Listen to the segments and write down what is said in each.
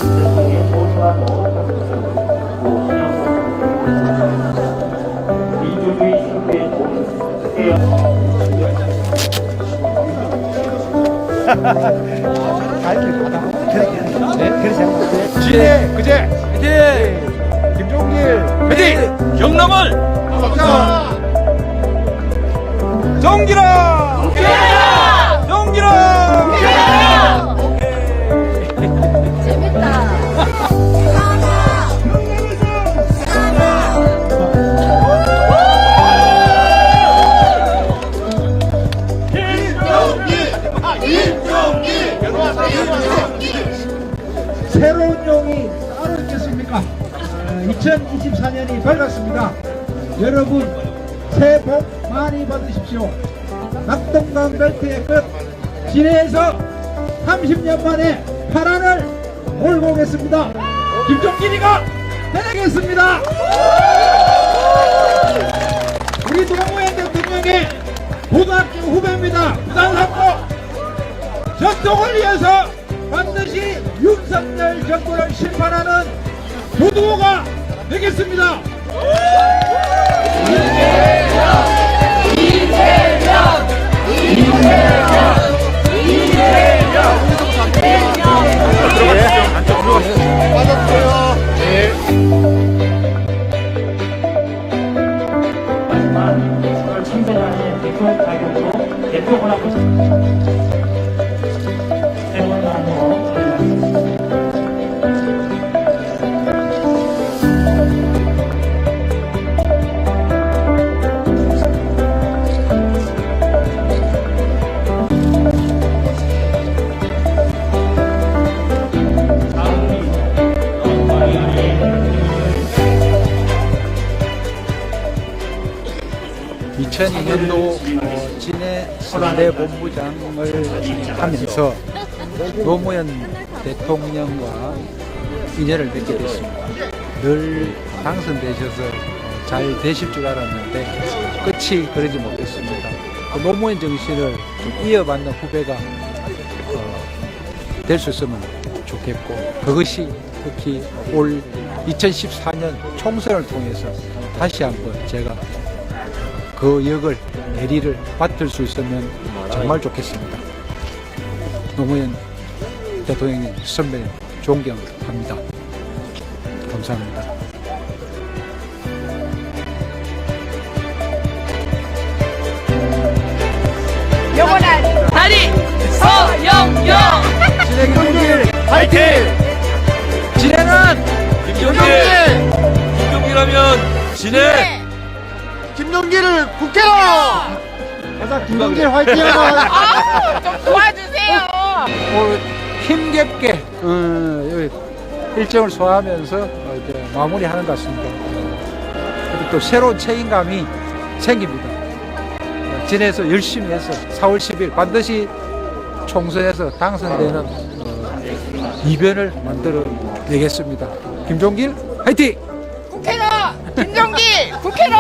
세상의 소중한 모든 것을 민주주의 신부의 돈 깨어 진해 그제 화이팅! 김종길 화이팅! 경남을 정기라! 정기라! 재밌다. 새로운 용이 따로 있겠습니까? 2024년이 밝았습니다. 여러분 새해 복 많이 받으십시오. 낙동강 벨트의 끝 진해에서 30년 만에 파란을 몰고 오겠습니다. 김종길이가 되겠습니다. 우리 노무현 대통령의 고등학교 후배입니다. 부산 삼고 전통을 위해서 반드시 윤석열 정부를 심판하는 교도가 되겠습니다. 마지막 서울 청소년의 대표 가격으로 대표 권한을 새로운 나무 (2002년도) 진해 선대본부장을 하면서 노무현 대통령과 인연을 맺게 됐습니다. 늘 당선되셔서 잘 되실 줄 알았는데 끝이 그러지 못했습니다. 그 노무현 정신을 좀 이어받는 후배가 될 수 있으면 좋겠고, 그것이 특히 올 2014년 총선을 통해서 다시 한번 제가 그 역을 대리를 맡을 수 있으면 정말 좋겠습니다. 노무현 대통령님 선배님 존경합니다. 감사합니다. 영원한 다리 서영영. 진해 김종길 화이팅! 진해는 김종길! 김종길하면 진해! 김종길을 국회로! 그래서 김종길 화이팅! 좀 도와주세요. 오늘 힘겹게 여기 일정을 소화하면서 이제 마무리하는 것 같습니다. 그리고 또 새로운 책임감이 생깁니다. 진해에서 열심히 해서 4월 10일 반드시 총선에서 당선되는 이변을 만들어 내겠습니다. 김종길 화이팅! 국회로 김종길 국회로.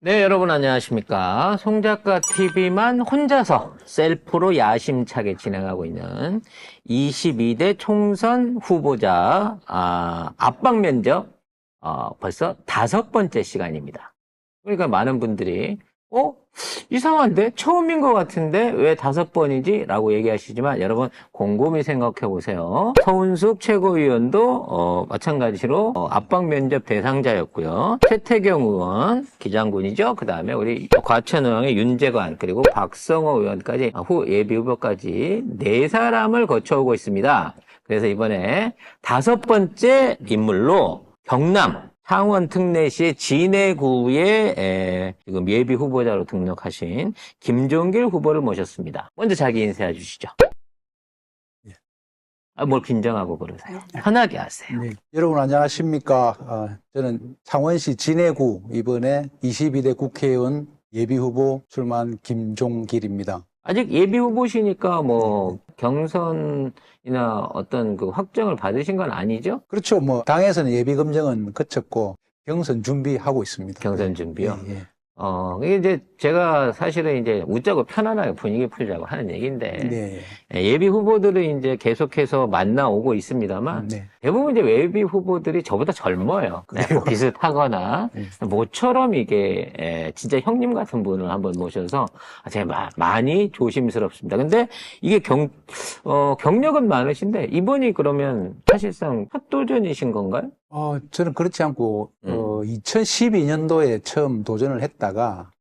네, 여러분 안녕하십니까. 송작가 TV만 혼자서 셀프로 야심차게 진행하고 있는 22대 총선 후보자 압박 면접 벌써 5번째 시간입니다. 그러니까 많은 분들이 이상한데? 처음인 것 같은데 왜 5번이지? 라고 얘기하시지만 여러분 곰곰이 생각해 보세요. 서운숙 최고위원도 마찬가지로 압박 면접 대상자였고요. 최태경 의원, 기장군이죠. 그 다음에 우리 과천의원의 윤재관, 그리고 박성호 의원까지 후 예비후보까지 4사람을 거쳐오고 있습니다. 그래서 이번에 5번째 인물로 경남 창원 특례시의 진해구에 지금 예비 후보자로 등록하신 김종길 후보를 모셨습니다. 먼저 자기 인사해 주시죠. 뭘 긴장하고 그러세요? 편하게 하세요. 네. 여러분 안녕하십니까? 저는 창원시 진해구 이번에 22대 국회의원 예비후보 출마한 김종길입니다. 아직 예비 후보시니까 뭐 경선이나 어떤 그 확정을 받으신 건 아니죠? 그렇죠. 뭐 당에서는 예비 검증은 거쳤고 경선 준비하고 있습니다. 경선 준비요? 예, 예. 이게 이제 제가 사실은 이제 웃자고 편안하게 분위기 풀자고 하는 얘기인데 네. 예비 후보들은 이제 계속해서 만나오고 있습니다만 네. 대부분 이제 예비 후보들이 저보다 젊어요. 네, 뭐 비슷하거나 모처럼 이게 진짜 형님 같은 분을 한번 모셔서 제가 많이 조심스럽습니다. 근데 이게 경력은 많으신데 이번이 그러면 사실상 첫 도전이신 건가요? 저는 그렇지 않고 2012년도에 처음 도전을 했다가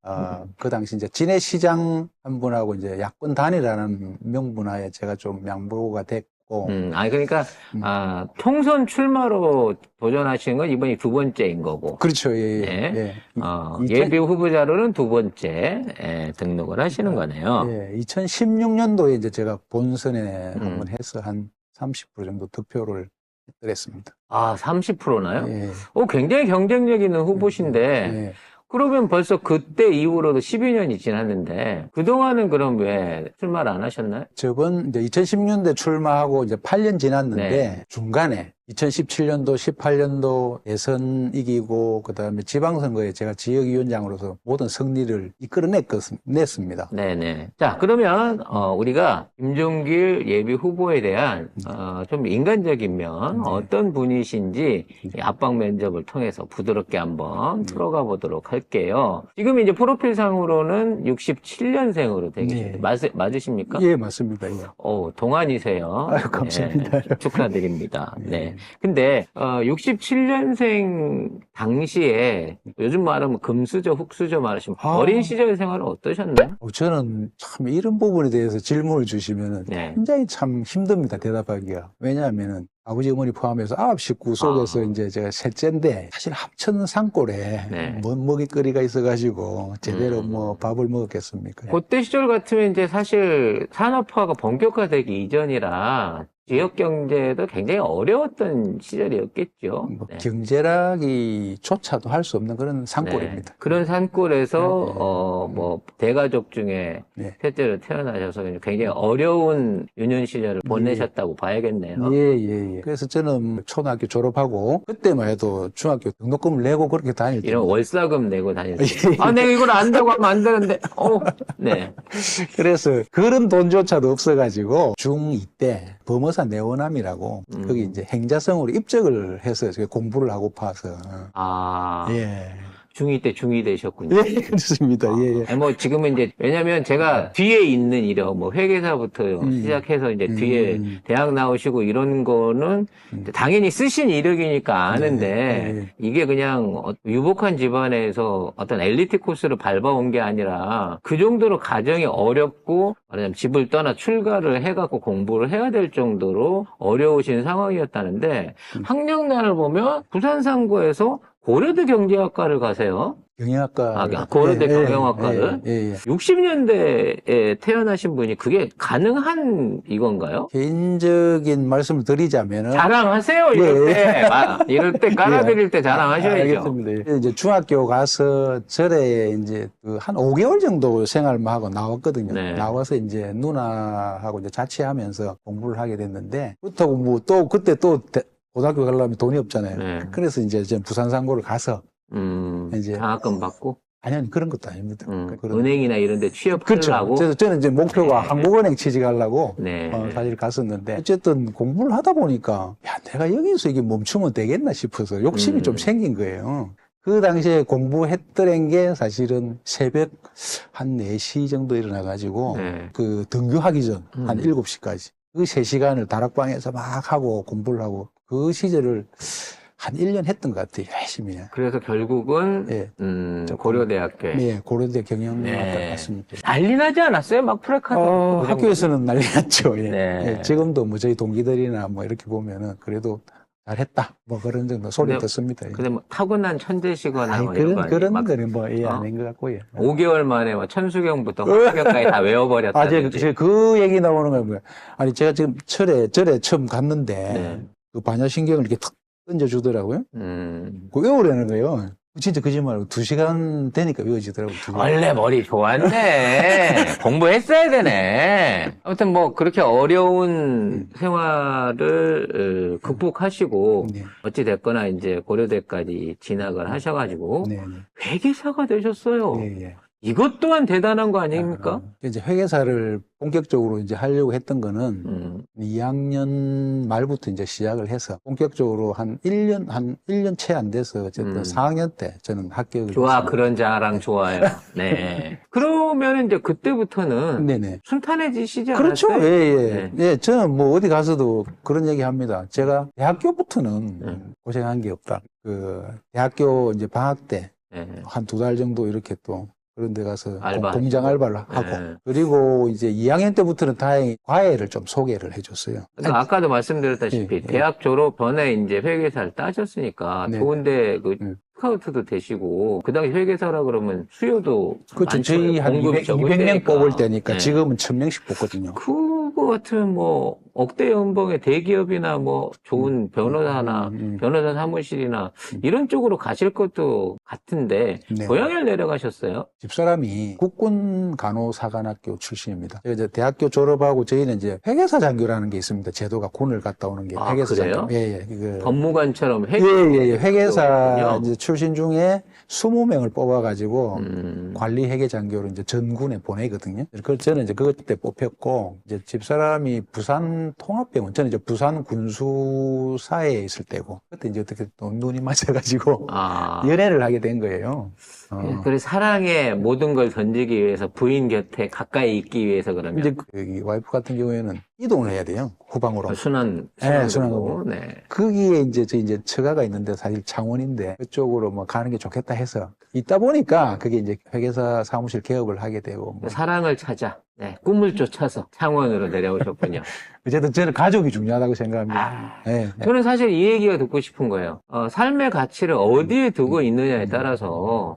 그 당시 이제 진해시장 한 분하고 이제 야권 단일화라는 명분하에 제가 좀 양보가 됐고 그러니까 총선 출마로 도전하시는 건 이번이 두 번째인 거고. 그렇죠. 예, 예. 네. 예. 예비 후보자로는 두 번째 등록을 하시는 거네요. 예, 2016년도에 이제 제가 본선에 한번 해서 한 30% 정도 득표를 했더랬습니다. 30%나요? 예. 굉장히 경쟁력 있는 후보신데, 예. 그러면 벌써 그때 이후로도 12년이 지났는데, 그동안은 그럼 왜 출마를 안 하셨나요? 저번 이제 2010년대 출마하고 이제 8년 지났는데 네. 중간에 2017년도, 18년도 대선 이기고 그다음에 지방선거에 제가 지역위원장으로서 모든 승리를 이끌어냈습니다. 네네. 자, 그러면 우리가 김종길 예비 후보에 대한 좀 인간적인 면 어떤 분이신지 이 압박 면접을 통해서 부드럽게 한번 풀어가 보도록 할게요. 지금 이제 프로필상으로는 67년생으로 되게 맞으십니까? 예, 맞습니다. 예. 동안이세요. 아유, 감사합니다. 네, 축하드립니다. 네. 근데 67년생 당시에 요즘 말하면 금수저, 훅수저 말하시면 어린 시절 생활은 어떠셨나요? 저는 참 이런 부분에 대해서 질문을 주시면은 네. 굉장히 참 힘듭니다. 대답하기가. 왜냐하면은 아버지 어머니 포함해서 9식구 속에서 이제 제가 셋째인데 사실 합천 산골에 네. 뭔 먹잇거리가 있어가지고 제대로 뭐 밥을 먹었겠습니까? 그때 시절 같으면 이제 사실 산업화가 본격화되기 이전이라 지역 경제도 굉장히 어려웠던 시절이었겠죠. 뭐 네. 경제라기조차도 할 수 없는 그런 산골입니다. 네. 그런 산골에서 뭐 대가족 중에 네. 셋째로 태어나셔서 굉장히 어려운 유년 시절을 보내셨다고 봐야겠네요. 예. 그래서 저는 초등학교 졸업하고 그때만 해도 중학교 등록금을 내고 그렇게 다닐 때 이런 월사금 내고 다녔어요. 내가 이걸 안다고 하면 안 되는데. 네. 그래서 그런 돈조차도 없어가지고 중2 때 범어사 내원함이라고 거기 이제 행자성으로 입적을 해서 공부를 하고 파서 예. 중2 때 중2 되셨군요. 예, 그렇습니다. 예. 아니, 뭐 지금은 이제 왜냐면 제가 뒤에 있는 이력 뭐 회계사부터 시작해서 이제 뒤에 대학 나오시고 이런 거는 당연히 쓰신 이력이니까 아는데 이게 그냥 유복한 집안에서 어떤 엘리트 코스를 밟아온 게 아니라 그 정도로 가정이 어렵고 말하자면 집을 떠나 출가를 해갖고 공부를 해야 될 정도로 어려우신 상황이었다는데 학력날을 보면 부산상고에서 고려대 경제학과를 가세요. 경영학과. 고려대 경영학과를. 예. 60년대에 태어나신 분이 그게 가능한 이건가요? 개인적인 말씀을 드리자면은. 자랑하세요, 이럴 때 깔아드릴 때 자랑하셔야죠. 알겠습니다. 이제 중학교 가서 절에 이제 한 5개월 정도 생활만 하고 나왔거든요. 네. 나와서 이제 누나하고 이제 자취하면서 공부를 하게 됐는데, 그렇다고 뭐 또 그때 또 고등학교 가려면 돈이 없잖아요. 네. 그래서 이제 부산상고를 가서 이제 장학금 받고 아니요, 그런 것도 아닙니다. 그런 은행이나 이런 데 취업을 그렇죠. 하고 그래서 저는 이제 목표가 네. 한국은행 취직하려고 네. 사실 갔었는데 어쨌든 공부를 하다 보니까 야, 내가 여기서 이게 멈추면 되겠나 싶어서 욕심이 좀 생긴 거예요. 그 당시에 공부했던 게 사실은 새벽 한 4시 정도 일어나가지고 네. 그 등교하기 전 한 7시까지 그 3시간을 다락방에서 막 하고 공부를 하고 그 시절을 한 1년 했던 것 같아요. 열심히. 그래서 결국은 예. 고려대학교에 네, 고려대 경영학과 네. 갔습니다. 난리 나지 않았어요? 막 프레카드 학교에서는 난리 났죠. 예. 네. 예, 지금도 뭐 저희 동기들이나 뭐 이렇게 보면은 그래도 잘했다. 뭐 그런 정도 소리 근데- 듣습니다. 예. 근데 뭐 타고난 천재시거나 아니, 뭐 이런 거 그런 아니에요? 거는 뭐, 예, 어? 아닌 것 같고요. 5개월 만에 뭐 천수경부터 화경까지 다 아, 외워버렸다든지. 제가 그 얘기 나오는 거예요. 뭐야. 아니, 제가 지금 절에 처음 갔는데, 네. 그 반야신경을 이렇게 탁 던져주더라고요. 그 외우려는 거예요. 진짜 거짓말 말고 2시간 되니까 외워지더라고요. 2시간. 원래 머리 좋았네. 공부했어야 되네. 아무튼 뭐 그렇게 어려운 생활을 극복하시고 네. 어찌 됐거나 이제 고려대까지 진학을 하셔가지고 네, 네. 회계사가 되셨어요. 예, 예. 이것 또한 대단한 거 아닙니까? 이제 회계사를 본격적으로 이제 하려고 했던 거는 2학년 말부터 이제 시작을 해서 본격적으로 한 1년 채 안 돼서 어쨌든 4학년 때 저는 합격을 좋아, 했습니다. 그런 자랑 좋아요. 네. 그러면 이제 그때부터는 네네. 순탄해지시지 그렇죠. 않았어요? 예, 예. 네. 예, 저는 뭐 어디 가서도 그런 얘기 합니다. 제가 대학교부터는 네. 고생한 게 없다. 그 대학교 이제 방학 때 네. 한 2달 정도 이렇게 또 그런 데 가서 알바 공장 알바를 하고 네. 그리고 이제 2학년 때부터는 다행히 과외를 좀 소개를 해줬어요. 그러니까 아까도 말씀드렸다시피 예, 예. 대학 졸업 전에 이제 회계사를 따셨으니까 네. 좋은데 그 네. 스카우트도 되시고 그 당시 회계사라 그러면 수요도 그렇죠. 많죠. 저희 한 공급이 200, 적을 200명 때니까. 뽑을 때니까 네. 지금은 1000명씩 뽑거든요. 그거 같으면 뭐 억대 연봉의 대기업이나 뭐 좋은 변호사나 변호사 사무실이나 이런 쪽으로 가실 것도 같은데 네. 고향을 내려가셨어요? 집사람이 국군 간호사관학교 출신입니다. 제가 이제 대학교 졸업하고 저희는 이제 회계사 장교라는 게 있습니다. 제도가 군을 갔다 오는 게 아, 회계사 그래요? 장교. 예, 예. 그 법무관처럼 회계 예. 회계사 그렇군요. 이제 출신 중에 20명을 뽑아가지고 관리 회계 장교로 이제 전군에 보내거든요. 그래서 저는 이제 그것 때 뽑혔고, 이제 집사람이 부산 통합병원, 저는 이제 부산 군수사에 있을 때고, 그때 이제 어떻게 또 눈이 맞아가지고, 아. 연애를 하게 된 거예요. 그래서 사랑에 모든 걸 던지기 위해서 부인 곁에 가까이 있기 위해서 그러면 이제 여기 와이프 같은 경우에는 이동을 해야 돼요. 후방으로. 순환 네, 순환으로. 순환으로. 네. 거기에 이제 저 이제 처가가 있는데 사실 창원인데 그쪽으로 뭐 가는 게 좋겠다 해서 있다 보니까 그게 이제 회계사 사무실 개업을 하게 되고 뭐. 사랑을 찾아 네, 꿈을 쫓아서 창원으로 내려오셨군요. 어쨌든 저는 가족이 중요하다고 생각합니다. 아, 네. 저는 사실 이 얘기가 듣고 싶은 거예요. 삶의 가치를 어디에 두고 있느냐에 따라서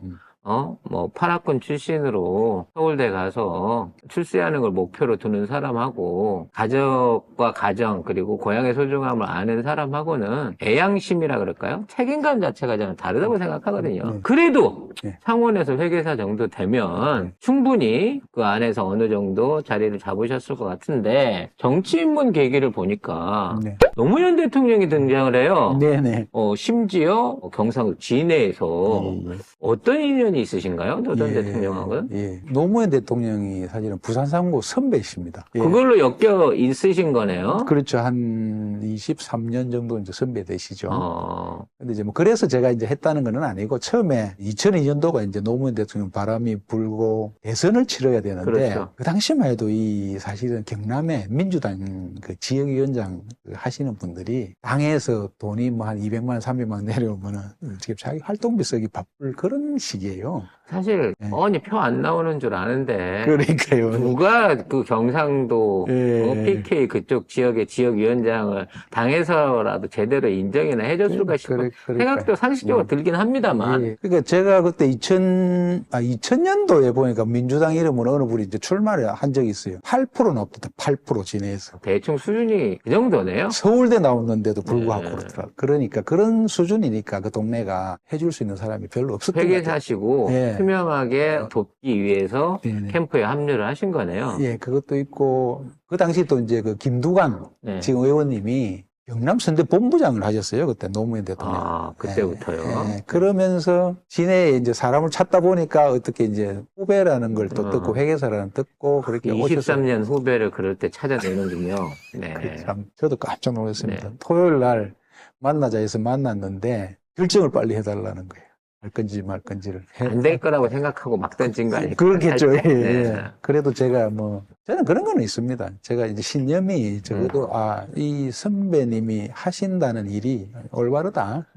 뭐 파라군 출신으로 서울대 가서 출세하는 걸 목표로 두는 사람하고 가족과 가정 그리고 고향의 소중함을 아는 사람하고는 애양심이라 그럴까요? 책임감 자체가 저는 다르다고 생각하거든요. 네. 그래도 네. 창원에서 회계사 정도 되면 충분히 그 안에서 어느 정도 자리를 잡으셨을 것 같은데 정치 입문 계기를 보니까 네. 노무현 대통령이 등장을 해요. 네네. 심지어 경상도 진해에서 예. 어떤 인연이 있으신가요? 전 대통령하고는? 예. 노무현 대통령이 사실은 부산 상고 선배이십니다. 예. 그걸로 엮여 있으신 거네요. 그렇죠. 한 23년 정도 이제 선배 되시죠. 어, 근데 이제 뭐 그래서 제가 이제 했다는 건 아니고 처음에 2002년도가 이제 노무현 대통령 바람이 불고 대선을 치러야 되는데 그렇죠. 그 당시만 해도 이 사실은 경남에 민주당 그 지역위원장 하시는 분들이 당에서 돈이 뭐 한 200만 원, 300만 원 내려오면은 지금 자기 활동비 쓰기 바쁠 그런 시기예요. 사실 네. 표 안 나오는 줄 아는데 그러니까요. 누가 그 경상도 예. PK 그쪽 지역의 지역위원장을 당에서라도 제대로 인정이나 해줬을까 싶은 그러니까요. 생각도 상식적으로 들긴 합니다만 예. 그러니까 제가 그때 2000년도에 보니까 민주당 이름으로 어느 분이 이제 출마를 한 적이 있어요. 8% 나왔다. 8% 진해에서. 대충 수준이 그 정도네요. 서울대 나왔는데도 불구하고 네. 그렇더라고요. 그러니까 그런 수준이니까 그 동네가 해줄 수 있는 사람이 별로 없었던 것 같아요. 회계사시고 예. 투명하게 돕기 위해서 네네. 캠프에 합류를 하신 거네요. 예, 그것도 있고 그 당시 또 이제 그 김두관 네. 지금 의원님이 경남 선대 본부장을 하셨어요. 그때 노무현 대통령. 아, 그때부터요. 예, 그러면서 시내에 이제 사람을 찾다 보니까 어떻게 이제 후배라는 걸 또 듣고 회계사라는 듣고 그렇게 오셔서 23년 후배를 그럴 때 찾아내는군요. 네. 참 저도 깜짝 놀랐습니다. 네. 토요일 날 만나자 해서 만났는데 결정을 빨리 해달라는 거예요. 할 건지 말 건지를. 안 될 거라고 생각하고 막 던진 거 아니에요? 그렇겠죠. 예, 네. 예. 그래도 제가 저는 그런 거는 있습니다. 제가 이제 신념이 적어도, 이 선배님이 하신다는 일이 올바르다.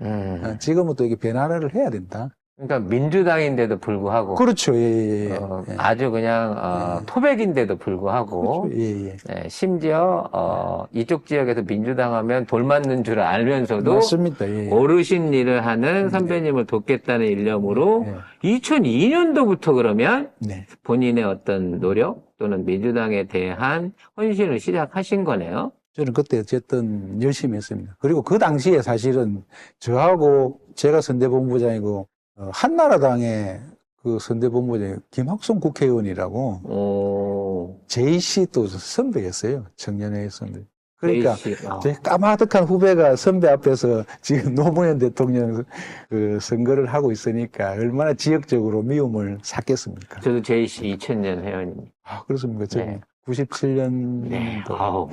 지금은 또 이게 변화를 해야 된다. 그러니까 민주당인데도 불구하고 그렇죠. 예, 예. 예. 아주 그냥 토백인데도 불구하고 그렇죠. 예, 예. 네, 심지어 이쪽 지역에서 민주당 하면 돌 맞는 줄 알면서도 맞습니다. 예, 예. 어르신 일을 하는 선배님을 돕겠다는 일념으로 네. 2002년도부터 그러면 네. 본인의 어떤 노력 또는 민주당에 대한 헌신을 시작하신 거네요. 저는 그때 어쨌든 열심히 했습니다. 그리고 그 당시에 사실은 저하고 제가 선대본부장이고 한나라당의 그 선대본부장이 김학송 국회의원이라고 JC 또 선배였어요. 청년회 선배. 그러니까 제 까마득한 후배가 선배 앞에서 지금 노무현 대통령 그 선거를 하고 있으니까 얼마나 지역적으로 미움을 샀겠습니까? 저도 JC 2000년 회원입니다. 아, 그렇습니까? 저는 네. 97년도. 네.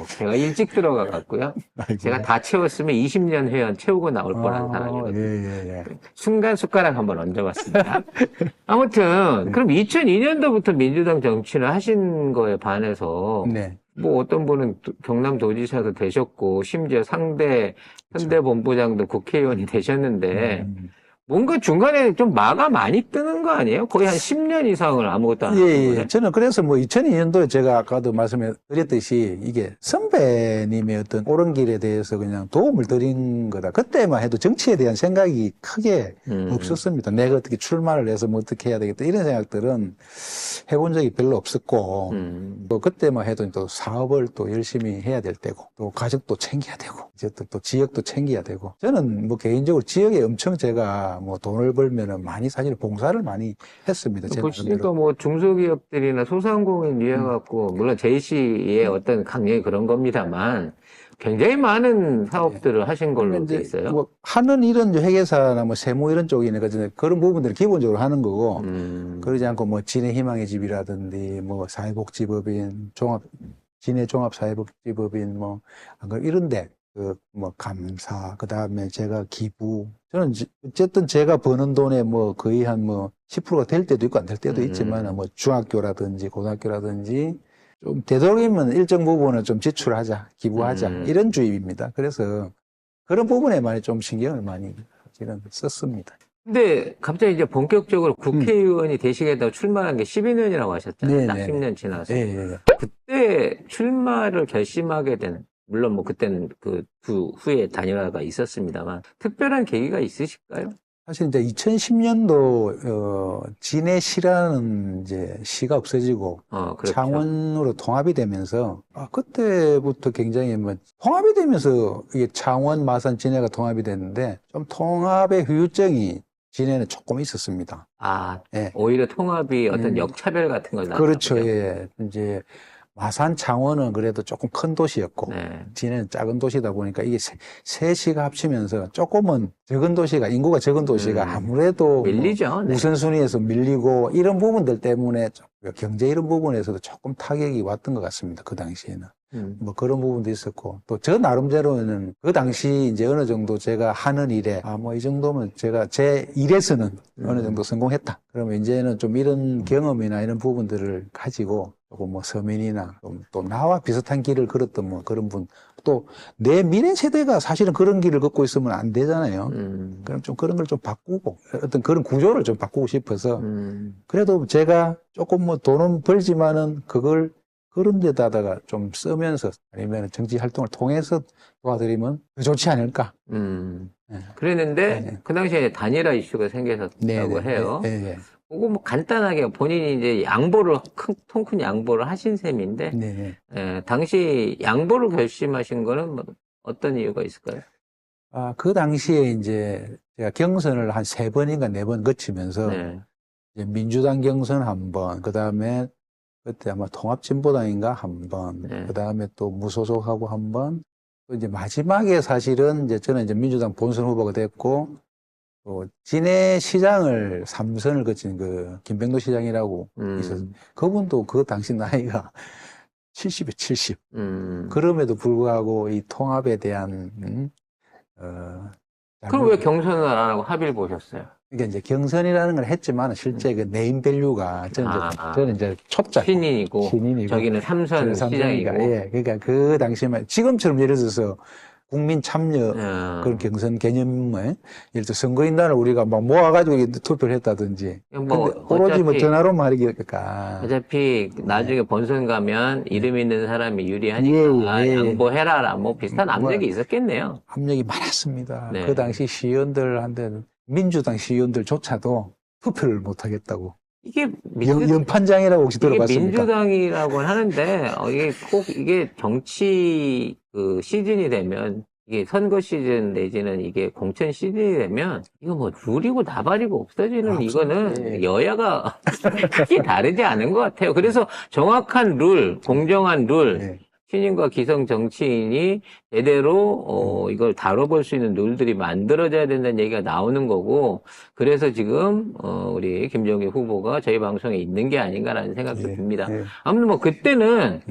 제가 일찍 들어가갖고요. 제가 다 채웠으면 20년 회원 채우고 나올 뻔한 사람이거든요. 예. 순간 숟가락 한번 얹어봤습니다. 아무튼 그럼 2002년도부터 민주당 정치를 하신 거에 반해서 네. 뭐 어떤 분은 경남도지사도 되셨고 심지어 상대 현대본부장도 국회의원이 되셨는데 뭔가 중간에 좀 마가 많이 뜨는 거 아니에요? 거의 한 10년 이상을 아무것도 안 하는 거예요. 예. 저는 그래서 뭐 2002년도에 제가 아까도 말씀드렸듯이 이게 선배님의 어떤 옳은 길에 대해서 그냥 도움을 드린 거다. 그때만 해도 정치에 대한 생각이 크게 없었습니다. 내가 어떻게 출마를 해서 뭐 어떻게 해야 되겠다. 이런 생각들은 해본 적이 별로 없었고 또 그때만 해도 또 사업을 또 열심히 해야 될 때고 또 가족도 챙겨야 되고 이제 또 지역도 챙겨야 되고 저는 뭐 개인적으로 지역에 엄청 제가 뭐 돈을 벌면은 많이 사실 봉사를 많이 했습니다. 제 보시니까 나름대로. 뭐 중소기업들이나 소상공인 위해 갖고 물론 JC의 어떤 강령이 그런 겁니다만 굉장히 많은 사업들을 하신 걸로 돼 있어요. 뭐 하는 일은 회계사나 뭐 세무 이런 쪽이니까 그런 부분들을 기본적으로 하는 거고 그러지 않고 뭐 진해 희망의 집이라든지 뭐 사회복지법인 진해 종합사회복지법인 뭐 이런데 뭐 감사 그다음에 제가 기부 저는 어쨌든 제가 버는 돈에 뭐 거의 한 뭐 10%가 될 때도 있고 안 될 때도 있지만 뭐 중학교라든지 고등학교라든지 좀 되도록이면 일정 부분을 좀 지출하자, 기부하자 이런 주의입니다. 그래서 그런 부분에 많이 좀 신경을 많이 사실은 썼습니다. 근데 갑자기 이제 본격적으로 국회의원이 되시겠다고 출마한 게 12년이라고 하셨잖아요. 네, 딱 네, 10년 지나서. 예. 그때 출마를 결심하게 되는 물론 뭐 그때는 그 후에 단일화가 있었습니다만 특별한 계기가 있으실까요? 사실 이제 2010년도 진해시라는 이제 시가 없어지고 그렇죠. 창원으로 통합이 되면서 그때부터 굉장히 뭐 통합이 되면서 이게 창원, 마산, 진해가 통합이 됐는데 좀 통합의 후유증이 진해는 조금 있었습니다. 예. 오히려 통합이 어떤 역차별 같은 걸 낳았나 그렇죠. 보죠. 예. 이제 마산, 창원은 그래도 조금 큰 도시였고 네. 진해는 작은 도시다 보니까 이게 세 시가 합치면서 조금은 적은 도시가 인구가 적은 도시가 아무래도 밀리죠. 뭐 네. 우선순위에서 밀리고 이런 부분들 때문에 경제 이런 부분에서도 조금 타격이 왔던 것 같습니다. 그 당시에는. 뭐 그런 부분도 있었고 또 저 나름대로는 그 당시 이제 어느 정도 제가 하는 일에 뭐 이 정도면 제가 제 일에서는 어느 정도 성공했다. 그러면 이제는 좀 이런 경험이나 이런 부분들을 가지고 조금 뭐 서민이나 또 나와 비슷한 길을 걸었던 뭐 그런 분 또 내 미래 세대가 사실은 그런 길을 걷고 있으면 안 되잖아요. 그럼 좀 그런 걸 좀 바꾸고 어떤 그런 구조를 좀 바꾸고 싶어서 그래도 제가 조금 뭐 돈은 벌지만은 그걸 그런 데다가 좀 쓰면서 아니면 정치 활동을 통해서 도와드리면 더 좋지 않을까. 그랬는데 네. 그 당시에 단일화 이슈가 생겼다고 해요. 네. 그거 뭐 간단하게 본인이 이제 양보를 통 큰 양보를 하신 셈인데 네. 당시 양보를 결심하신 거는 뭐 어떤 이유가 있을까요? 그 당시에 이제 제가 경선을 한 3번인가 4번 거치면서 네. 이제 민주당 경선 한 번, 그 다음에 그때 아마 통합진보당인가 한 번, 네. 그 다음에 또 무소속하고 한 번, 또 이제 마지막에 사실은 이제 저는 이제 민주당 본선 후보가 됐고, 또 진해 시장을 3선을 거친 그 김병도 시장이라고 있었어요. 그분도 그 당시 나이가 70에 70. 그럼에도 불구하고 이 통합에 대한 그럼 왜 경선을 안 하고 합의를 보셨어요? 그러니까 이제 경선이라는 걸 했지만 실제 그 네임 밸류가 저는 이제 초짜 신인이고 저기는 삼선 시장이고. 예. 그러니까 그 당시에만 지금처럼 예를 들어서 국민 참여 아. 그런 경선 개념에 예를 들어 선거인단을 우리가 막 모아가지고 이렇게 투표를 했다든지. 뭐 근데 오로지 뭐 어차피- 전화로만 하니까. 어차피 나중에 본선 가면 이름 있는 사람이 유리하니까 예, 예. 양보해라 뭐 비슷한 압력이 있었겠네요. 압력이 많았습니다. 네. 그 당시 시의원들한테는 민주당 시의원들조차도 투표를 못 하겠다고. 이게 연판장이라고 혹시 이게 들어봤습니까? 민주당이라고 하는데 이게 꼭 이게 정치 그 시즌이 되면 이게 선거 시즌 내지는 이게 공천 시즌이 되면 이거 뭐 룰이고 나발이고 없어지는 이거는 여야가 크게 다르지 않은 것 같아요. 그래서 정확한 룰, 공정한 룰, 네. 신인과 기성 정치인이 제대로 이걸 다뤄볼 수 있는 룰들이 만들어져야 된다는 얘기가 나오는 거고, 그래서 지금 우리 김종기 후보가 저희 방송에 있는 게 아닌가라는 생각도 예, 듭니다. 예. 아무튼 뭐 그때는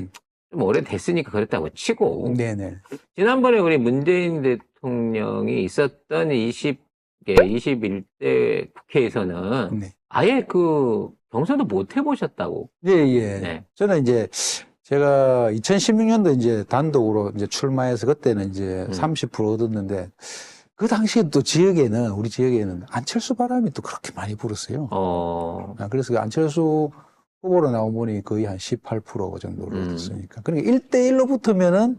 좀 오래됐으니까 그랬다고 치고, 네네. 지난번에 우리 문재인 대통령이 있었던 21대 국회에서는 네. 아예 그 경선도 못 해보셨다고. 예, 예. 네. 저는 이제 제가 2016년도 이제 단독으로 이제 출마해서 그때는 이제 30% 얻었는데 그 당시에 또 지역에는, 우리 지역에는 안철수 바람이 또 그렇게 많이 불었어요. 그래서 그 안철수 후보로 나온 분이 거의 한 18% 정도로 얻었으니까. 그러니까 1대1로 붙으면은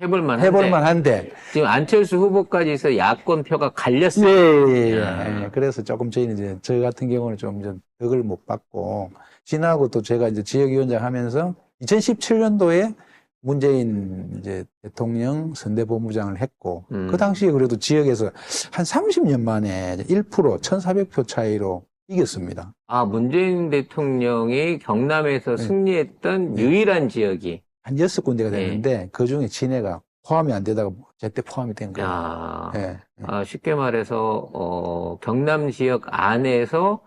해볼만 한데. 지금 안철수 후보까지 해서 야권표가 갈렸어요. 예. 그래서 조금 저희는 이제, 저 같은 경우는 좀 덕을 못 받고, 지나고 또 제가 이제 지역위원장 하면서 2017년도에 문재인 이제 대통령 선대본부장을 했고, 그 당시에 그래도 지역에서 한 30년 만에 1%, 1,400표 차이로 이겼습니다. 아, 문재인 대통령이 경남에서 승리했던 유일한 지역이. 한 6군데가 됐는데, 그 중에 진해가 포함이 안 되다가 제때 포함이 된 거예요. 야, 예. 쉽게 말해서 경남 지역 안에서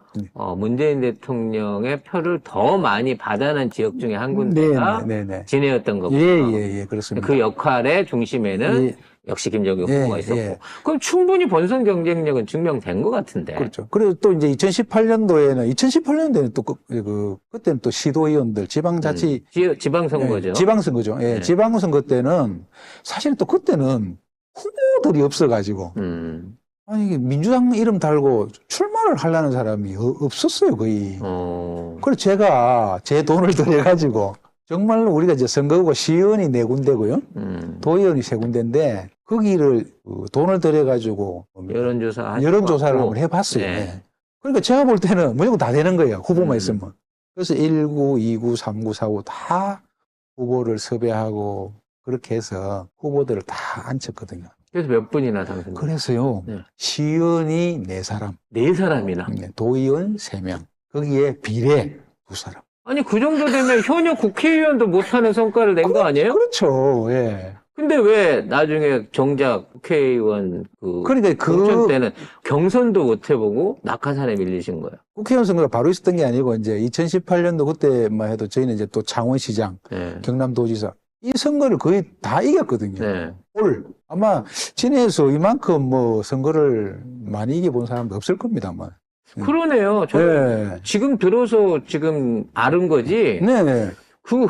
문재인 대통령의 표를 더 많이 받아낸 지역 중에 한 군데가 네네. 진해였던 거고요. 예, 그렇습니다. 그 역할의 중심에는 예. 역시 김정기 후보가 예, 있었고. 예. 그럼 충분히 본선 경쟁력은 증명된 것 같은데. 그렇죠. 그리고 또 이제 2018년도에는 또 그때는 또 시도의원들, 지방자치, 지방선거죠. 지방선거죠. 예, 네. 지방선거 때는 사실 또 그때는 후보들이 없어가지고 아니 이게 민주당 이름 달고 출마를 하려는 사람이 없었어요 거의. 그래서 제가 제 돈을 들여가지고 정말 우리가 이제 선거구가 시의원이 4군데고요, 도의원이 3군데인데 거기를 돈을 들여가지고 여론조사를 한번 해봤어요. 네. 예. 그러니까 제가 볼 때는 무조건 다 되는 거예요. 후보만 있으면. 그래서 1구, 2구, 3구, 4구 다 후보를 섭외하고 그렇게 해서 후보들을 다 앉혔거든요. 그래서 몇 분이나 당선? 그래서요, 네. 시의원이 4사람, 4사람이나. 도의원 3명, 거기에 비례 2사람. 아니, 그 정도 되면 현역 국회의원도 못하는 성과를 낸 거 아니에요? 그렇죠, 예. 근데 왜 나중에 정작 국회의원 그러니까 공천 때는 경선도 못 해보고 낙하산에 밀리신 거예요? 국회의원 선거가 바로 있었던 게 아니고, 이제 2018년도 그때만 해도 저희는 이제 또 창원시장, 네. 경남도지사, 이 선거를 거의 다 이겼거든요. 네. 아마 진해에서 이만큼 뭐 선거를 많이 이겨본 사람도 없을 겁니다, 아마. 그러네요. 저 네. 지금 들어서 지금 아는 거지. 네. 그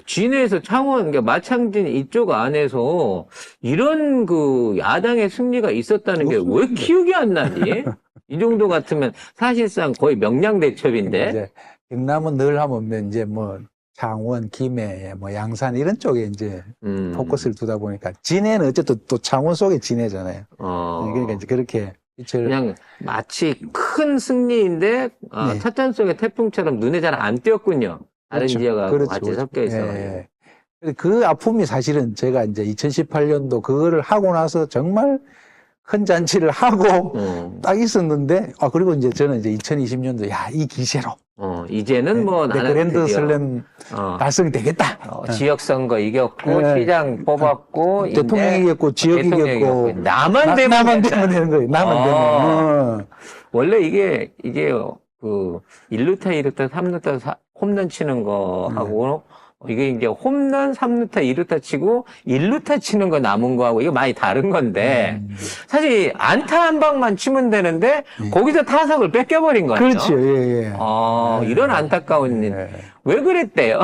진해에서 창원, 그러니까 마창진 이쪽 안에서 이런 그 야당의 승리가 있었다는 게 왜 기억이 안 나니? 이 정도 같으면 사실상 거의 명량대첩인데. 이제 경남은 늘 하면 이제 뭐 창원, 김해, 뭐 양산 이런 쪽에 이제 포커스를 두다 보니까 진해는 어쨌든 또 창원 속에 진해잖아요. 그러니까 이제 그렇게 그냥 마치 큰 승리인데 네. 찻잔 속의 태풍처럼 눈에 잘 안 띄었군요. 다른 그렇죠. 지역하고 그렇죠. 같이 섞여 있어. 예. 그 아픔이 사실은 제가 이제 2018년도 그거를 하고 나서 정말 큰 잔치를 하고 딱 있었는데, 그리고 이제 저는 이제 2020년도, 이 기세로. 이제는 뭐 나는 그랜드 드디어, 슬램 달성이 되겠다. 지역선거 이겼고, 네. 시장 뽑았고, 대통령 이제 이겼고, 지역 대통령 이겼고. 나만 되면 된다. 되는 거예요. 나만 되면. 원래 이게 그 1루타, 2루타, 3루타 홈런 치는 거 하고 이게 이제 홈런 3루타, 2루타 치고 1루타 치는 거 남은 거하고 이게 많이 다른 건데 사실 안타 한 방만 치면 되는데 거기서 타석을 뺏겨버린 거죠. 그렇죠. 예. 이런 안타까운 일. 왜 그랬대요?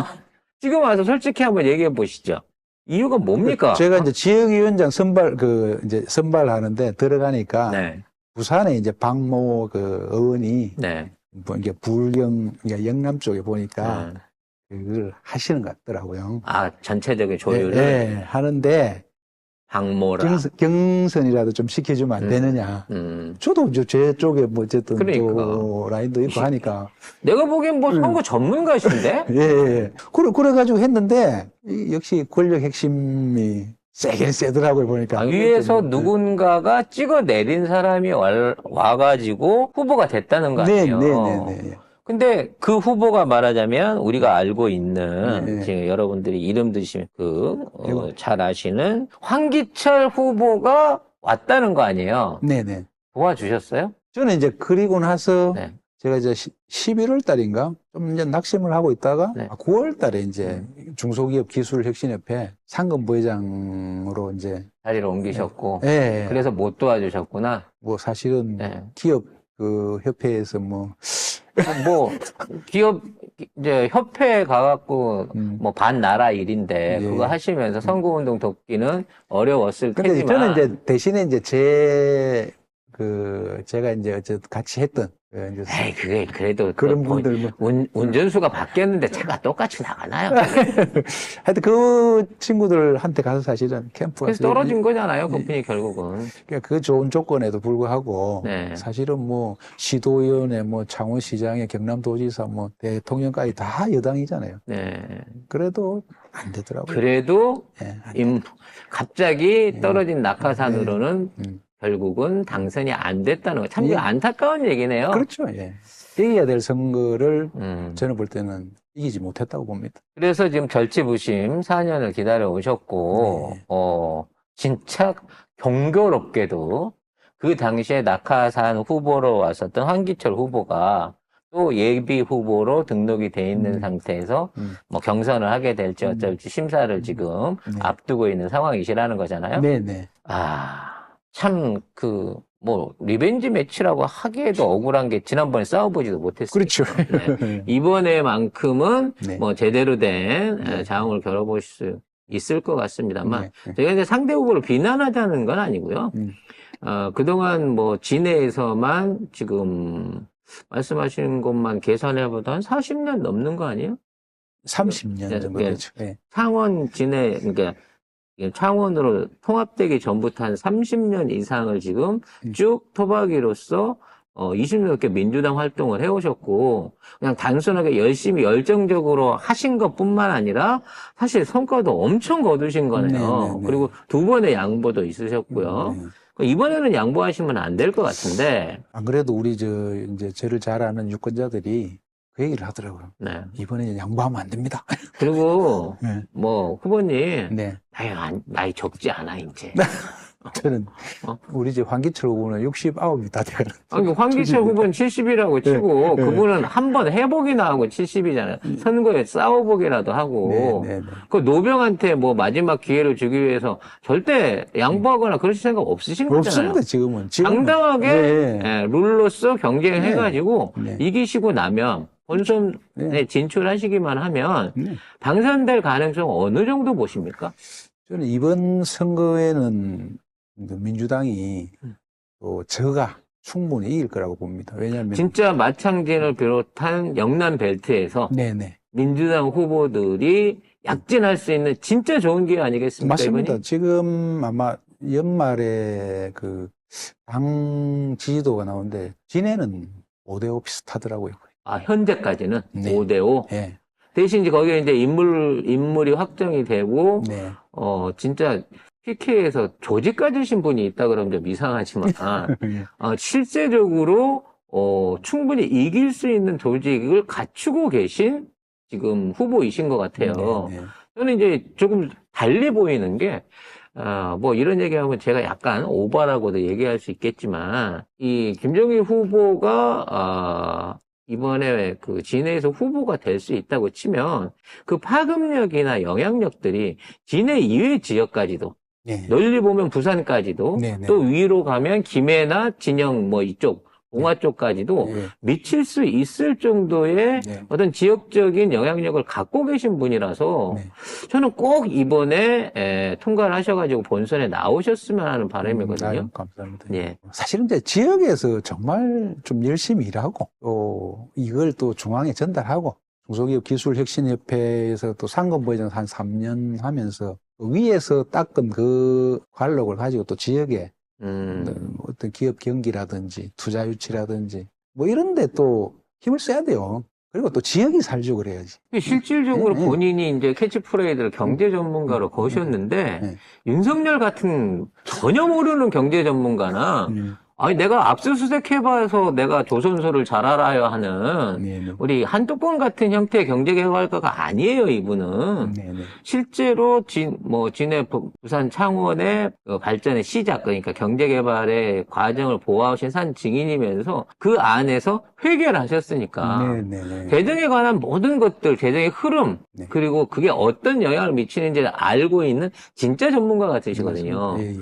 지금 와서 솔직히 한번 얘기해 보시죠. 이유가 뭡니까? 제가 이제 지역위원장 이제 선발하는데 들어가니까 네. 부산에 이제 박모 그 의원이 네. 뭐 이게 그러니까 영남 쪽에 보니까 그걸 하시는 것 같더라고요. 아, 전체적인 조율을 예, 하는데 박모라. 경선이라도 좀 시켜주면 안 되느냐. 저도 이제 제 쪽에 뭐 어쨌든 그러니까. 또 라인도 있고 하니까. 내가 보기엔 뭐 선거 전문가신데? 예, 예. 그래가지고 했는데 역시 권력 핵심이 세긴 세더라고요 보니까. 위에서 누군가가 찍어 내린 사람이 와가지고 후보가 됐다는 거 아니에요? 네. 근데 그 후보가 말하자면 우리가 알고 있는 네. 지금 여러분들이 이름 드시면 잘 아시는 황기철 후보가 왔다는 거 아니에요? 네네. 도와주셨어요? 저는 이제 그리고 나서 네. 제가 이제 11월 달인가 좀 이제 낙심을 하고 있다가 네. 9월 달에 이제 중소기업 기술혁신협회 상금 부회장으로 이제 자리를 옮기셨고 예. 그래서 못 도와주셨구나. 뭐 사실은 네. 기업 그 협회에서 뭐 기업 이제 협회에 가갖고 뭐 반나라 일인데 예. 그거 하시면서 선거운동 돕기는 어려웠을 근데 테지만 저는 이제 대신에 이제 제가 이제 어쨌든 같이 했던 이제 에이 그게 그래도 그런 분들 뭐 운전수가 바뀌었는데 차가 똑같이 나가나요? 하여튼 그 친구들한테 가서 사실은 캠프가 그래서 떨어진 거잖아요, 그 분이 결국은. 그러니까 그 좋은 조건에도 불구하고 네. 사실은 뭐 시도위원회, 뭐 창원시장에 경남도지사, 뭐 대통령까지 다 여당이잖아요. 네. 그래도 안 되더라고요. 그래도 예, 갑자기 떨어진 낙하산으로는 음. 결국은 당선이 안 됐다는 거. 참 안타까운 얘기네요. 그렇죠. 예. 이겨야 될 선거를 음. 저는 볼 때는 이기지 못했다고 봅니다. 그래서 지금 절치부심 4년을 기다려 오셨고, 네. 진짜 경교롭게도 그 당시에 낙하산 후보로 왔었던 황기철 후보가 또 예비 후보로 등록이 돼 있는 상태에서 뭐 경선을 하게 될지 어쩔지 심사를 지금 네. 앞두고 있는 상황이시라는 거잖아요. 네네. 참, 리벤지 매치라고 하기에도 억울한 게 지난번에 싸워보지도 못했어요. 그렇죠. 네. 이번에만큼은 네. 뭐 제대로 된 자웅을 겨뤄보실 수 있을 것 같습니다만, 네. 제가 이제 상대 후보를 비난하자는 건 아니고요. 그동안 뭐 진해에서만 지금 말씀하신 것만 계산해보다 한 40년 넘는 거 아니에요? 30년 정도 네. 되죠. 네. 창원, 진해, 그러니까 창원으로 통합되기 전부터 한 30년 이상을 지금 쭉 토박이로서 20년 넘게 민주당 활동을 해오셨고 그냥 단순하게 열심히 열정적으로 하신 것뿐만 아니라 사실 성과도 엄청 거두신 거네요. 네네네. 그리고 두 번의 양보도 있으셨고요. 이번에는 양보하시면 안 될 것 같은데. 안 그래도 우리 이제 저를 잘 아는 유권자들이 그 얘기를 하더라고요. 네. 이번에 양보하면 안 됩니다. 그리고 네. 뭐 후보님 네. 나이 적지 않아 이제. 저는 우리 집 황기철 후보는 69이 다 돼가는. 아니, 황기철 후보는 70이라고 치고, 그분은 한 번 해보기나 하고 70이잖아요. 선거에 싸워보기라도 하고, 네. 그 노병한테 뭐 마지막 기회를 주기 위해서 절대 양보하거나 그러실 생각 없으신 거잖아요. 없습니다, 지금은. 당당하게 네. 룰로서 경쟁해가지고 네. 이기시고 나면 본선에 네. 진출하시기만 하면 네. 당선될 가능성 어느 정도 보십니까? 저는 이번 선거에는 민주당이 또 저가 충분히 이길 거라고 봅니다. 왜냐하면 진짜 마창진을 비롯한 영남 벨트에서 네네. 민주당 후보들이 약진할 수 있는 진짜 좋은 기회 아니겠습니까? 맞습니다. 이번이? 지금 아마 연말에 당 지지도가 나오는데 진해는 5대5 비슷하더라고요. 현재까지는 네. 5대5. 네. 대신 이제 거기에 이제 인물이 확정이 되고, 네. 진짜 PK에서 조직 가지신 분이 있다 그러면 좀 이상하지만, 실제적으로, 충분히 이길 수 있는 조직을 갖추고 계신 지금 후보이신 것 같아요. 네. 저는 이제 조금 달리 보이는 게, 뭐 이런 얘기하면 제가 약간 오바라고도 얘기할 수 있겠지만, 이 김정일 후보가, 이번에 진해에서 후보가 될 수 있다고 치면 그 파급력이나 영향력들이 진해 이외 지역까지도 네. 널리 보면 부산까지도 네. 또 위로 가면 김해나 진영 뭐 이쪽 봉화 쪽까지도 예. 미칠 수 있을 정도의 네. 어떤 지역적인 영향력을 갖고 계신 분이라서 네. 저는 꼭 이번에 통과를 하셔가지고 본선에 나오셨으면 하는 바람이거든요. 아유, 감사합니다. 예. 사실은 이제 지역에서 정말 좀 열심히 일하고 또 이걸 또 중앙에 전달하고 중소기업 기술혁신협회에서 또 상권부회장 한 3년 하면서 위에서 닦은 그 관록을 가지고 또 지역에 어떤 기업 경기라든지 투자 유치라든지 뭐 이런 데 또 힘을 써야 돼요. 그리고 또 지역이 살죠 그래야지. 실질적으로 네. 본인이 이제 캐치프레이즈를 경제 전문가로 거셨는데 네. 윤석열 같은 전혀 모르는 경제 전문가나 아니 내가 압수수색 해봐서 내가 조선소를 잘 알아야 하는 네. 우리 한두번 같은 형태의 경제개발가가 아니에요 이분은. 네. 실제로 진해 부산 창원의 발전의 시작, 그러니까 경제개발의 과정을 보아오신 산 증인이면서 그 안에서 회계를 하셨으니까 네. 재정에 관한 모든 것들, 재정의 흐름, 네. 그리고 그게 어떤 영향을 미치는지를 알고 있는 진짜 전문가 같으시거든요. 예.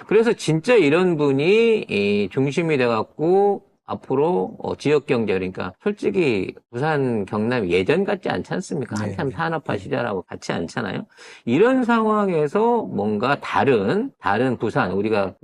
그래서 진짜 이런 분이 중심이 돼갖고 앞으로 지역 경제, 그러니까 솔직히 부산 경남이 예전 같지 않지 않습니까? 네. 한참 산업화 시절하고 같지 않잖아요. 이런 상황에서 뭔가 다른 부산, 우리가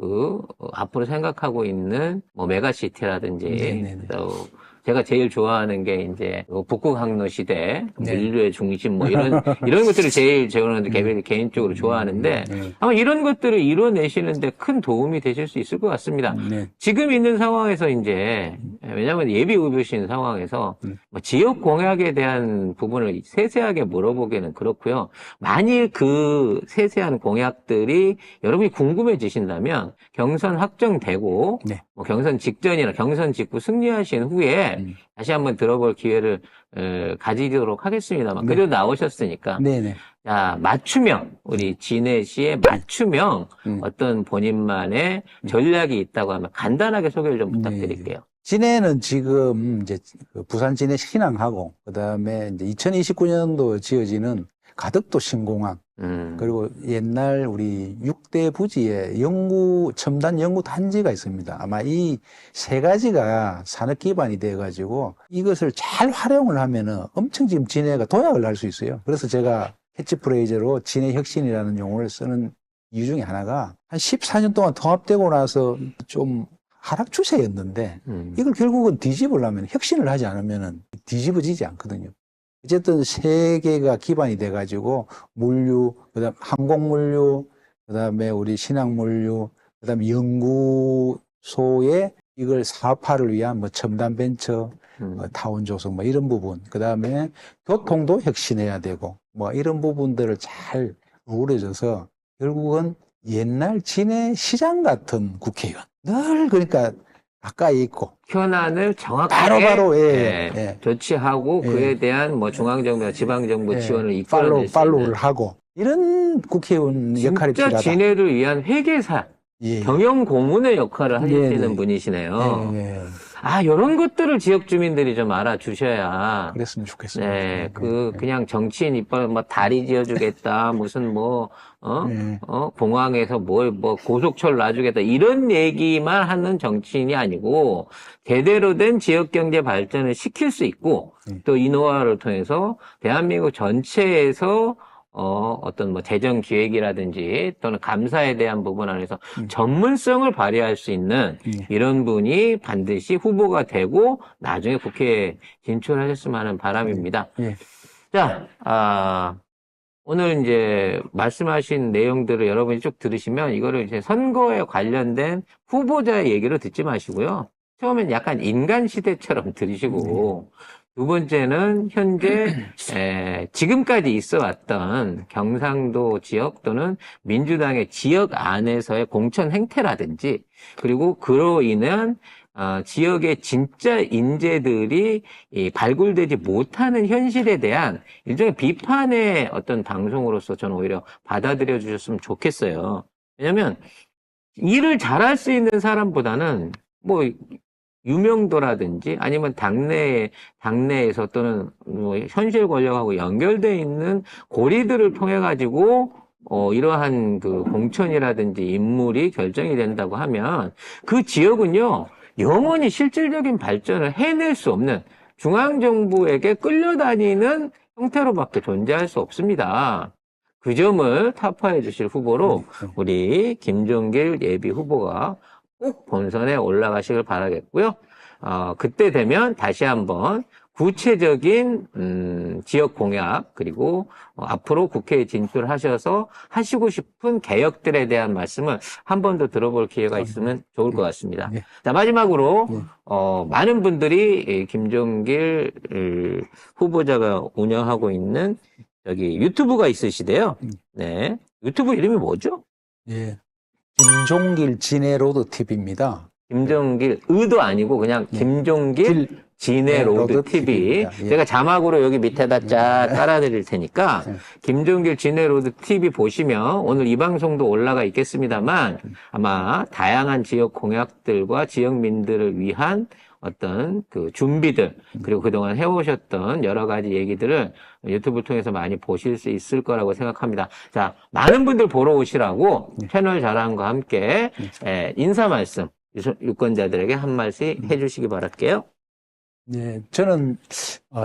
앞으로 생각하고 있는 뭐 메가시티라든지 네. 또 제가 제일 좋아하는 게 이제 북극 항로 시대, 네. 인류의 중심 뭐 이런 것들을 제일 저는 개인적으로 좋아하는데 네. 아마 이런 것들을 이뤄내시는데 큰 도움이 되실 수 있을 것 같습니다. 네. 지금 있는 상황에서 이제 왜냐하면 예비 후보신 상황에서 뭐 지역 공약에 대한 부분을 세세하게 물어보기는 그렇고요. 만일 그 세세한 공약들이 여러분이 궁금해지신다면 경선 확정되고 네. 뭐 경선 직전이나 경선 직후 승리하신 후에 다시 한번 들어볼 기회를 가지도록 하겠습니다만 그래도 나오셨으니까 네. 자, 맞춤형, 우리 진해시의 맞춤형 어떤 본인만의 전략이 있다고 하면 간단하게 소개를 좀 부탁드릴게요. 진해는 지금 이제 부산 진해 신항하고 그다음에 이제 2029년도 지어지는 가덕도 신공항 그리고 옛날 우리 6대 부지에 첨단 연구 단지가 있습니다. 아마 이 세 가지가 산업 기반이 돼 가지고 이것을 잘 활용을 하면은 엄청 지금 진해가 도약을 할 수 있어요. 그래서 제가 캐치프레이즈로 진해 혁신이라는 용어를 쓰는 이유 중에 하나가 한 14년 동안 통합되고 나서 좀 하락 추세였는데 이걸 결국은 뒤집으려면 혁신을 하지 않으면 뒤집어지지 않거든요. 어쨌든 세계가 기반이 돼가지고 물류, 그다음 항공물류, 그다음에 우리 신항물류, 그다음에 연구소에 이걸 사업화를 위한 뭐 첨단 벤처, 타운 조성 뭐 이런 부분, 그다음에 교통도 혁신해야 되고 뭐 이런 부분들을 잘 어우러져서 결국은 옛날 진해 시장 같은 국회의원 늘 그러니까 가까이 있고 현안을 정확하게 바로 예. 조치하고 그에 대한 뭐 중앙정부나 지방정부 지원을 이끌어낼 수 팔로우를 있는 하고 이런 국회의원 역할이 진짜 필요하다. 진해를 위한 회계사, 경영 고문의 역할을 하시는 분이시네요. 이런 것들을 지역 주민들이 좀 알아주셔야. 그랬으면 좋겠습니다. 네, 그냥 정치인 이빨, 다리 지어주겠다, 무슨 공항에서 고속철 놔주겠다, 이런 얘기만 하는 정치인이 아니고, 제대로 된 지역 경제 발전을 시킬 수 있고, 또 이 노하우를 통해서 대한민국 전체에서 어떤 재정 기획이라든지 또는 감사에 대한 부분 안에서 전문성을 발휘할 수 있는 이런 분이 반드시 후보가 되고 나중에 국회에 진출하셨으면 하는 바람입니다. 자, 오늘 이제 말씀하신 내용들을 여러분이 쭉 들으시면 이거를 이제 선거에 관련된 후보자의 얘기를 듣지 마시고요. 처음엔 약간 인간 시대처럼 들으시고 두 번째는 현재 지금까지 있어 왔던 경상도 지역 또는 민주당의 지역 안에서의 공천 행태라든지 그리고 그로 인한 지역의 진짜 인재들이 발굴되지 못하는 현실에 대한 일종의 비판의 어떤 방송으로서 저는 오히려 받아들여 주셨으면 좋겠어요. 왜냐하면 일을 잘할 수 있는 사람보다는 유명도라든지 아니면 당내에서 또는 현실 권력하고 연결되어 있는 고리들을 통해 가지고 이러한 공천이라든지 인물이 결정이 된다고 하면 그 지역은요 영원히 실질적인 발전을 해낼 수 없는 중앙정부에게 끌려다니는 형태로밖에 존재할 수 없습니다. 그 점을 타파해 주실 후보로 우리 김종길 예비 후보가 꼭 본선에 올라가시길 바라겠고요. 그때 되면 다시 한번 구체적인 지역 공약 그리고 앞으로 국회에 진출하셔서 하시고 싶은 개혁들에 대한 말씀을 한 번 더 들어볼 기회가 있으면 좋을 것 같습니다. 자, 마지막으로 많은 분들이 김종길 후보자가 운영하고 있는 여기 유튜브가 있으시대요. 네, 유튜브 이름이 뭐죠? 예. 김종길 진해로드 TV입니다. 김종길 의도 아니고 그냥 김종길 진해로드 로드 TV. TV입니다. 예. 제가 자막으로 여기 밑에다 쫙 깔아드릴 테니까 김종길 진해로드 TV 보시면 오늘 이 방송도 올라가 있겠습니다만 아마 다양한 지역 공약들과 지역민들을 위한 어떤 그 준비들 그리고 그동안 해오셨던 여러 가지 얘기들을 유튜브를 통해서 많이 보실 수 있을 거라고 생각합니다. 자, 많은 분들 보러 오시라고 채널 자랑과 함께 인사 말씀 유권자들에게 한 말씩 해주시기 바랄게요. 네, 저는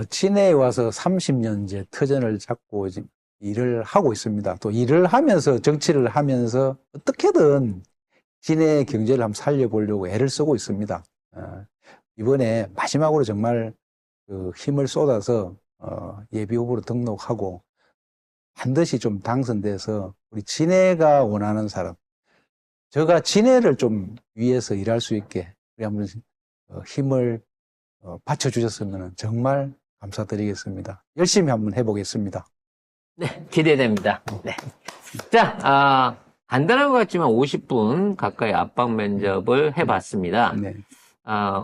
진해에 와서 30년째 터전을 잡고 지금 일을 하고 있습니다. 또 일을 하면서 정치를 하면서 어떻게든 진해 경제를 한번 살려보려고 애를 쓰고 있습니다. 이번에 마지막으로 정말 그 힘을 쏟아서 예비 후보로 등록하고 반드시 좀 당선돼서 우리 진해가 원하는 사람, 제가 진해를 좀 위해서 일할 수 있게 우리 한번 힘을 받쳐주셨으면 정말 감사드리겠습니다. 열심히 한번 해보겠습니다. 네, 기대됩니다. 네. 자, 간단한 것 같지만 50분 가까이 압박 면접을 해봤습니다. 네.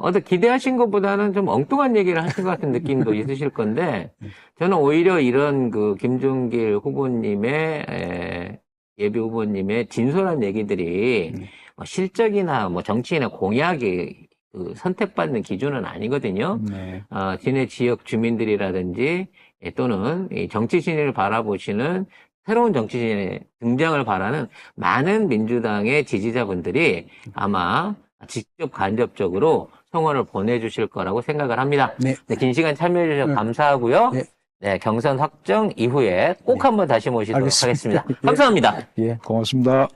어떻게 기대하신 것보다는 좀 엉뚱한 얘기를 하신 것 같은 느낌도 있으실 건데, 저는 오히려 이런 그 김종길 후보님의, 예비 후보님의 진솔한 얘기들이 뭐 실적이나 뭐 정치인의 공약이 그 선택받는 기준은 아니거든요. 네. 진해 지역 주민들이라든지 또는 이 정치신을 바라보시는 새로운 정치신의 등장을 바라는 많은 민주당의 지지자분들이 아마 직접 간접적으로 성원을 보내주실 거라고 생각을 합니다. 네. 네, 긴 시간 참여해 주셔서 감사하고요. 네. 네, 경선 확정 이후에 꼭 한번 다시 모시도록 알겠습니다. 하겠습니다. 감사합니다. 예, 고맙습니다.